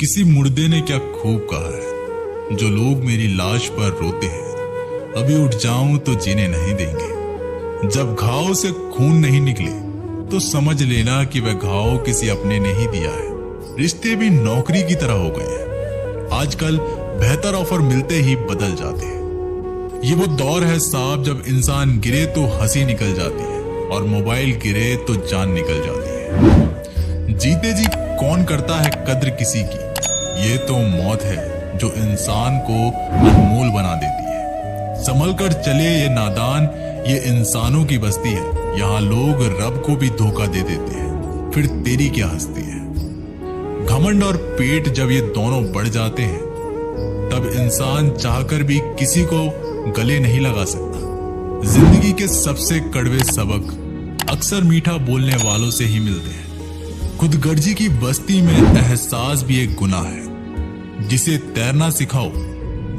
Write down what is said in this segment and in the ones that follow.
किसी मुर्दे ने क्या खूब कहा है, जो लोग मेरी लाश पर रोते हैं, अभी उठ जाऊं तो जीने नहीं देंगे। जब घाव से खून नहीं निकले तो समझ लेना कि वह घाव किसी अपने ने ही दिया है। रिश्ते भी नौकरी की तरह हो गए हैं, आजकल बेहतर ऑफर मिलते ही बदल जाते हैं। ये वो दौर है साहब जब इंसान गिरे तो हंसी निकल जाती है और मोबाइल गिरे तो जान निकल जाती है। जीते जी कौन करता है कद्र किसी की, ये तो मौत है जो इंसान को अनमोल बना देती है। संभल कर चले ये नादान, ये इंसानों की बस्ती है, यहाँ लोग रब को भी धोखा दे देते हैं, फिर तेरी क्या हस्ती है। घमंड और पेट जब ये दोनों बढ़ जाते हैं तब इंसान चाहकर भी किसी को गले नहीं लगा सकता। जिंदगी के सबसे कड़वे सबक अक्सर मीठा बोलने वालों से ही मिलते हैं। खुदगर्जी की बस्ती में एहसास भी एक गुनाह है, जिसे तैरना सिखाओ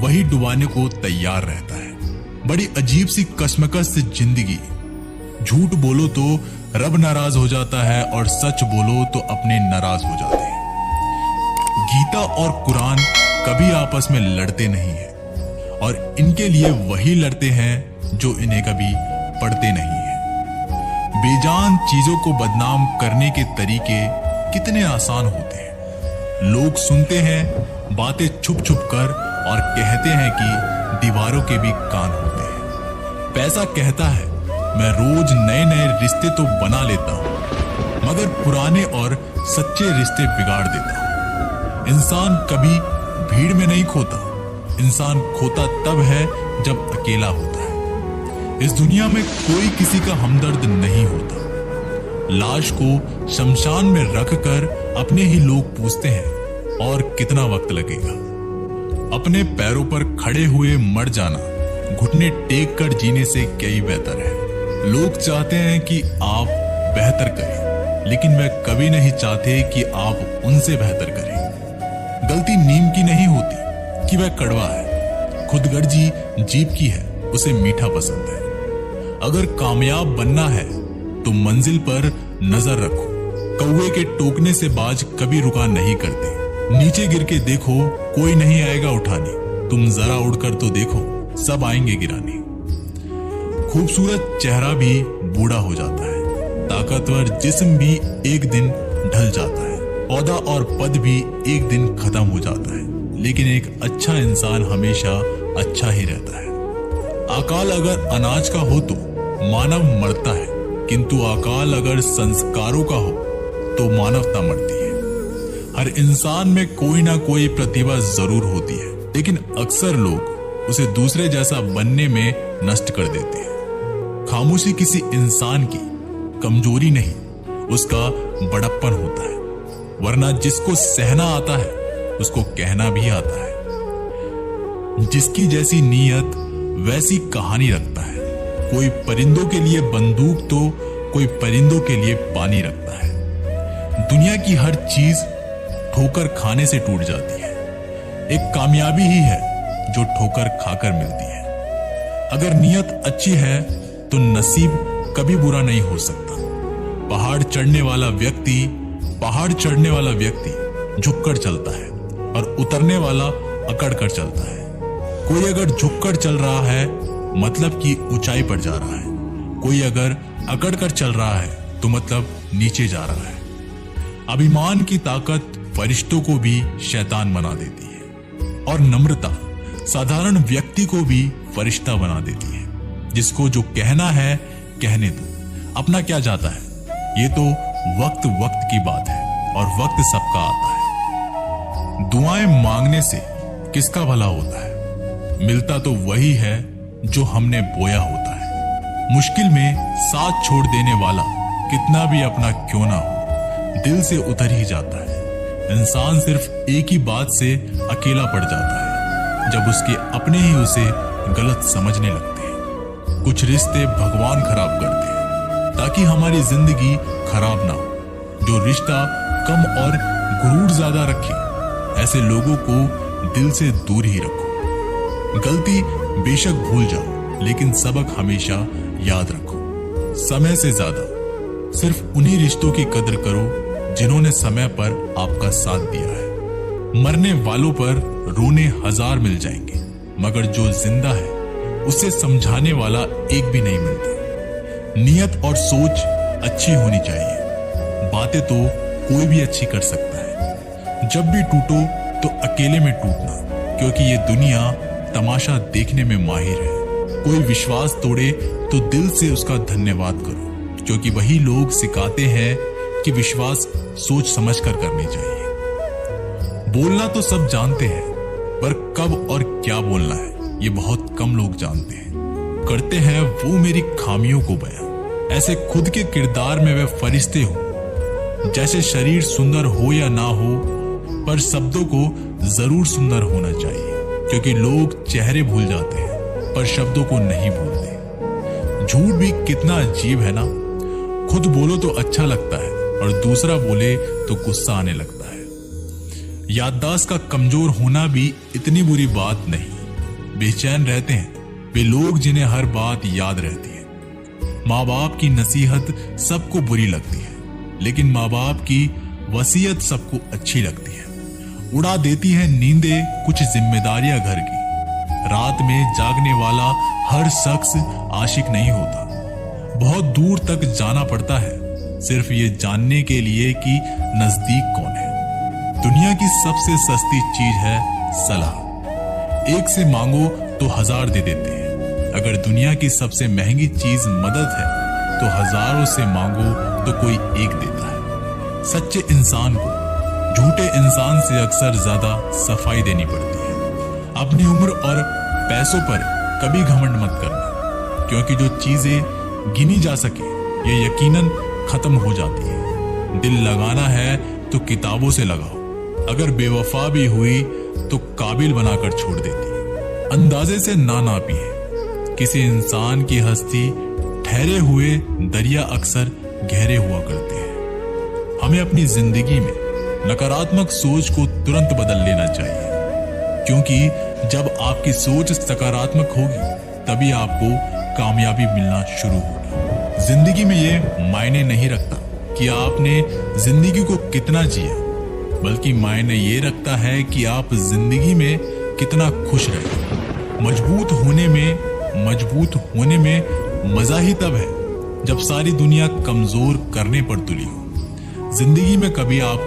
वही डुबाने को तैयार रहता है। बड़ी अजीब सी कश्मकश से जिंदगी, झूठ बोलो तो रब नाराज हो जाता है और सच बोलो तो अपने नाराज हो जाते हैं। गीता और कुरान कभी आपस में लड़ते नहीं हैं और इनके लिए वही लड़ते हैं जो इन्हें कभी पढ़ते नहीं हैं। बेजान चीजों को बदनाम करने के तरीके कितने आसान होते हैं। लोग सुनते हैं बातें छुप छुप कर और कहते हैं कि दीवारों के भी कान होते हैं। पैसा कहता है मैं रोज नए नए रिश्ते तो बना लेता हूं, मगर पुराने और सच्चे रिश्ते बिगाड़ देता हूं। इंसान कभी भीड़ में नहीं खोता, इंसान खोता तब है जब अकेला होता है। इस दुनिया में कोई किसी का हमदर्द नहीं होता। लाश को शमशान में रखकर अपने ही लोग पूछते हैं और कितना वक्त लगेगा। अपने पैरों पर खड़े हुए मर जाना घुटने टेक कर जीने से कई बेहतर है। लोग चाहते हैं कि आप बेहतर करें, लेकिन वे कभी नहीं चाहते कि आप उनसे बेहतर करें। गलती नीम की नहीं होती कि वह कड़वा है, खुदगर्जी जीभ की है, उसे मीठा पसंद है। अगर कामयाब बनना है तो मंजिल पर नजर रखो। कौवे के टोकने से बाज कभी रुका नहीं करते। नीचे गिर के देखो, कोई नहीं आएगा उठाने। तुम जरा उड़कर तो देखो, सब आएंगे गिराने। खूबसूरत चेहरा भी बूढ़ा हो जाता है, ताकतवर जिस्म भी एक दिन ढल जाता है, औहदा और पद भी एक दिन खत्म हो जाता है, लेकिन एक अच्छा इंसान हमेशा अच्छा ही रहता है। अकाल अगर अनाज का हो तो मानव मरता है, किंतु अकाल अगर संस्कारों का हो तो मानवता मरती है। हर इंसान में कोई ना कोई प्रतिभा जरूर होती है, लेकिन अक्सर लोग उसे दूसरे जैसा बनने में नष्ट कर देते हैं। खामोशी किसी इंसान की कमजोरी नहीं, उसका बड़प्पन होता है, वरना जिसको सहना आता है उसको कहना भी आता है। जिसकी जैसी नीयत वैसी कहानी रखता है। कोई परिंदों के लिए बंदूक तो कोई परिंदों के लिए पानी रखता है। दुनिया की हर चीज ठोकर खाने से टूट जाती है, एक कामयाबी ही है जो ठोकर खाकर मिलती है। अगर नीयत अच्छी है तो नसीब कभी बुरा नहीं हो सकता। पहाड़ चढ़ने वाला व्यक्ति झुककर चलता है और उतरने वाला अकड़ कर चलता है। कोई अगर झुककर चल रहा है मतलब कि ऊंचाई पर जा रहा है, कोई अगर अकड़ कर चल रहा है तो मतलब नीचे जा रहा है। अभिमान की ताकत फरिश्तों को भी शैतान बना देती है और नम्रता साधारण व्यक्ति को भी फरिश्ता बना देती है। जिसको जो कहना है कहने दो, अपना क्या जाता है। ये तो वक्त की बात है और वक्त सबका आता है। दुआएं मांगने से किसका भला होता है, मिलता तो वही है जो हमने बोया होता है। मुश्किल में साथ छोड़ देने वाला कितना भी अपना क्यों ना हो, दिल से उतर ही जाता है। इंसान सिर्फ एक ही बात से अकेला पड़ जाता है, जब उसके अपने ही उसे गलत समझने लगते हैं। कुछ रिश्ते भगवान खराब करते हैं ताकि हमारी जिंदगी खराब ना हो। जो रिश्ता कम और गुरूर ज्यादा रखे, ऐसे लोगों को दिल से दूर ही रखो। गलती बेशक भूल जाओ, लेकिन सबक हमेशा याद रखो। समय से ज्यादा सिर्फ उन्हीं रिश्तों की कदर करो जिन्होंने समय पर आपका साथ दिया है। मरने वालों पर रोने हजार मिल जाएंगे, मगर जो जिंदा है उसे समझाने वाला एक भी नहीं मिलता। नियत और सोच अच्छी होनी चाहिए। बातें तो कोई भी अच्छी कर सकता है। जब भी टूटो तो अकेले में टूटना, क्योंकि ये दुनिया तमाशा देखने में माहिर है। कोई विश्वास तोड़े तो दिल से उसका धन्यवाद करो, क्योंकि वही लोग सिखाते हैं कि विश्वास सोच समझकर करनी चाहिए। बोलना तो सब जानते हैं, पर कब और क्या बोलना है ये बहुत कम लोग जानते हैं। करते हैं वो मेरी खामियों को बयां, ऐसे खुद के किरदार में वे फरिश्ते हो। जैसे शरीर सुंदर हो या ना हो, पर शब्दों को जरूर सुंदर होना चाहिए, क्योंकि लोग चेहरे भूल जाते हैं पर शब्दों को नहीं भूलते। झूठ भी कितना अजीब है ना। खुद बोलो तो अच्छा लगता है और दूसरा बोले तो गुस्सा आने लगता है। याददाश्त का कमजोर होना भी इतनी बुरी बात नहीं। बेचैन रहते हैं वे लोग जिन्हें हर बात याद रहती है। माँ बाप की नसीहत सबको बुरी लगती है, लेकिन माँ बाप की वसीयत सबको अच्छी लगती है। उड़ा देती है नींदें कुछ जिम्मेदारियां घर की। रात में जागने वाला हर शख्स आशिक नहीं होता। बहुत दूर तक जाना पड़ता है सिर्फ ये जानने के लिए कि नजदीक कौन है। दुनिया की सबसे सस्ती चीज है सलाह। एक से मांगो तो हजार दे देते हैं। अगर दुनिया की सबसे महंगी चीज मदद है तो हजारों से मांगो तो कोई एक देता है। सच्चे इंसान को झूठे इंसान से अक्सर ज्यादा सफाई देनी पड़ती है। अपनी उम्र और पैसों पर कभी घमंड मत करना, क्योंकि जो चीजें गिनी जा सके ये यकीनन खत्म हो जाती है। दिल लगाना है तो किताबों से लगाओ, अगर बेवफा भी हुई तो काबिल बनाकर छोड़ देती। अंदाजे से ना नापिए किसी इंसान की हस्ती। ठहरे हुए दरिया अक्सर गहरे हुआ करते हैं। हमें अपनी जिंदगी में नकारात्मक सोच को तुरंत बदल लेना चाहिए, क्योंकि जब आपकी सोच सकारात्मक होगी तभी आपको कामयाबी मिलना शुरू होगी। जिंदगी में ये मायने नहीं रखता कि आपने जिंदगी को कितना जिया, बल्कि मायने ये रखता है कि आप जिंदगी में कितना खुश रहे। मजबूत होने में मजा ही तब है जब सारी दुनिया कमजोर करने पर तुली हो। जिंदगी में कभी आप